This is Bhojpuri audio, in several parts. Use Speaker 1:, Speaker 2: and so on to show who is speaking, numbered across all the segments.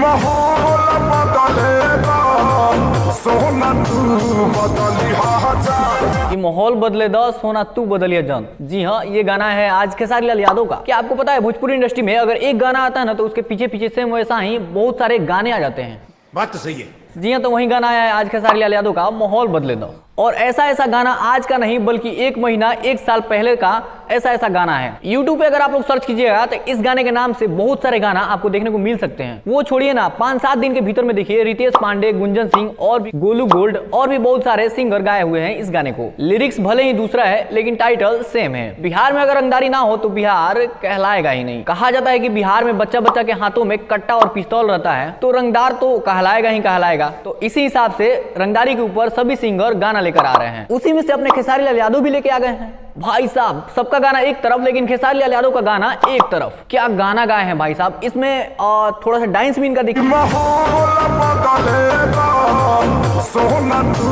Speaker 1: माहौल बदलेगा, सोना तू बदलिया जान।
Speaker 2: ये माहौल बदले द सोना तू बदलिया जान। जी हाँ, ये गाना है आज खेसारी लाल यादव का। क्या आपको पता है भोजपुरी इंडस्ट्री में अगर एक गाना आता है ना तो उसके पीछे पीछे सेम वैसा ही बहुत सारे गाने आ जाते हैं।
Speaker 3: बात तो सही है।
Speaker 2: जी हाँ, तो वही गाना आया है आज खेसारी लाल यादव का माहौल बदले दो। और ऐसा ऐसा गाना आज का नहीं बल्कि 1 महीना 1 साल पहले का ऐसा ऐसा गाना है। YouTube पे अगर आप लोग सर्च कीजिएगा तो इस गाने के नाम से बहुत सारे गाना आपको देखने को मिल सकते हैं। वो छोड़िए ना, 5-7 दिन के भीतर में देखिए रितेश पांडे, गुंजन सिंह और भी गोलू गोल्ड और भी बहुत सारे सिंगर गाए हुए हैं इस गाने को। लिरिक्स भले ही दूसरा है लेकिन टाइटल सेम है। बिहार में अगर रंगदारी ना हो तो बिहार कहलाएगा ही नहीं। कहा जाता है कि बिहार में बच्चा बच्चा के हाथों में कट्टा और पिस्तौल रहता है तो रंगदार तो कहलाएगा ही कहलाएगा। तो इसी हिसाब से रंगदारी के ऊपर सभी सिंगर गाना लेकर आ रहे हैं। उसी में से अपने खेसारी लाल यादव भी लेके आ गए हैं। भाई साहब, सबका गाना एक तरफ लेकिन खेसारी लाल यादव का गाना एक तरफ। क्या गाना गाए हैं भाई साहब। इसमें थोड़ा सा डांस भी इनका दिखा।
Speaker 1: माहौल बदलेगा, सोना तू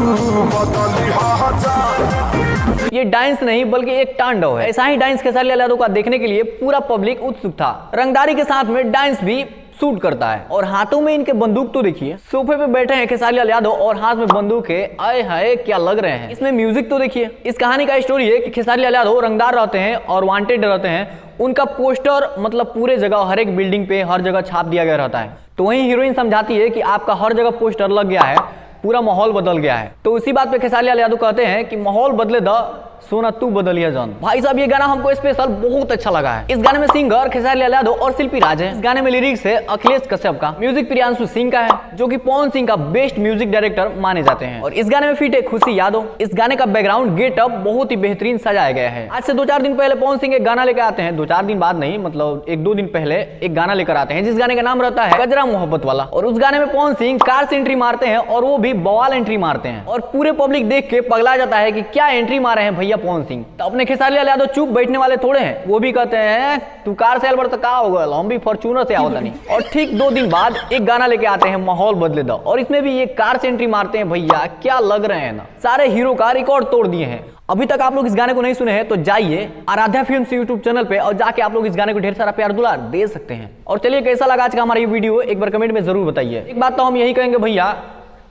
Speaker 1: बदलिया जान।
Speaker 2: ये डांस नहीं बल्कि एक तांडव है। ऐसा ही डांस खेसारी लाल यादव का देखने के लिए पूरा पब्लिक उत्सुक था। रंगदारी के साथ में डांस भी सूट करता है। और हाथों में इनके बंदूक तो देखिए, सोफे पे बैठे हैं खेसारी लाल यादव और हाथ में बंदूक है। आए हाय क्या लग रहे हैं। इसमें म्यूजिक तो देखिए। इस कहानी का स्टोरी है कि खेसारी लाल यादव रंगदार रहते हैं और वांटेड रहते हैं। उनका पोस्टर मतलब पूरे जगह हर एक बिल्डिंग पे हर जगह छाप दिया गया रहता है। तो वहीं हीरोइन समझाती है कि आपका हर जगह पोस्टर लग गया है, पूरा माहौल बदल गया है। तो इसी बात पे खेसारी लाल यादव कहते हैं कि माहौल बदले द सोना तू बदलिया जान। भाई साहब, ये गाना हमको स्पेशल बहुत अच्छा लगा है। इस गाने में सिंगर खेसारी लाल यादव और शिल्पी राज है। इस गाने में लिरिक्स है अखिलेश कश्यप का, म्यूजिक प्रियांशु सिंह का है जो कि पवन सिंह का बेस्ट म्यूजिक डायरेक्टर माने जाते हैं। और इस गाने में फिट है खुशी यादव। इस गाने का बैकग्राउंड गेटअप बहुत ही बेहतरीन सजाया गया है। आज से 2-4 दिन पहले पवन सिंह एक गाना लेकर आते हैं। 2-4 दिन बाद नहीं, मतलब 1-2 दिन पहले एक गाना लेकर आते हैं जिस गाने का नाम रहता है गजरा मोहब्बत वाला। और उस गाने में पवन सिंह कार से एंट्री मारते हैं और वो भी बवाल एंट्री मारते हैं। और पूरे पब्लिक देख के पगला जाता है कि क्या एंट्री मारे हैं भैया पवन सिंह। अपने खेसारी लाल यादव चुप बैठने वाले थोड़े हैं। वो भी कहते हैं तू कार से अलबर तो का होगा, हम भी फॉर्च्यूनर से आवता नहीं। और ठीक 2 दिन बाद एक गाना लेके आते हैं माहौल बदले दो। और इसमें भी ये कार से एंट्री मारते हैं। भैया क्या लग रहे हैं ना, सारे हीरो का रिकॉर्ड तोड़ दिए हैं। अभी तक आप लोग इस गाने को नहीं सुने हैं तो जाइए आराध्या फिल्म्स यूट्यूब चैनल पे और जाके आप लोग इस गाने को ढेर सारा प्यार दुलार दे सकते हैं। और चलिए, कैसा लगा आज का हमारा ये वीडियो एक बार कमेंट में जरूर बताइए। एक बात तो हम यही कहेंगे भैया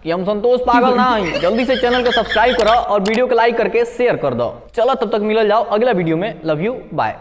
Speaker 2: कि हम संतोष पागल ना हैं। जल्दी से चैनल को सब्सक्राइब करो और वीडियो को लाइक करके शेयर कर दो। चलो तब तक मिल जाओ अगला वीडियो में। Love you, by.